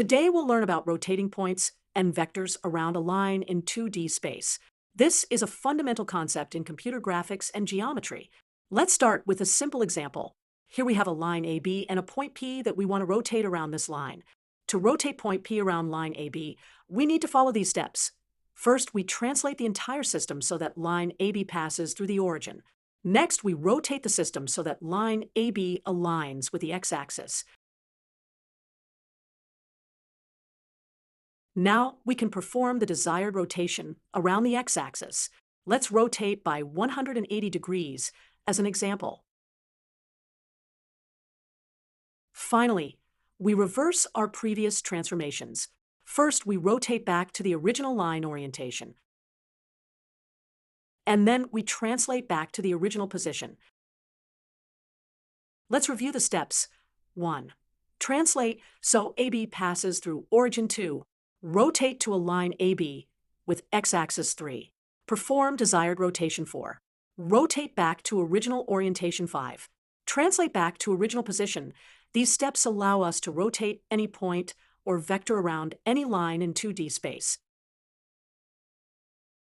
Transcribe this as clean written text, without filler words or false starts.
Today we'll learn about rotating points and vectors around a line in 2D space. This is a fundamental concept in computer graphics and geometry. Let's start with a simple example. Here we have a line AB and a point P that we want to rotate around this line. To rotate point P around line AB, we need to follow these steps. First, we translate the entire system so that line AB passes through the origin. Next, we rotate the system so that line AB aligns with the x-axis. Now we can perform the desired rotation around the x-axis. Let's rotate by 180 degrees as an example. Finally, we reverse our previous transformations. First, we rotate back to the original line orientation. And then we translate back to the original position. Let's review the steps. 1. Translate so AB passes through origin 2. Rotate to align AB with x-axis 3. Perform desired rotation 4. Rotate back to original orientation 5. Translate back to original position. These steps allow us to rotate any point or vector around any line in 2D space.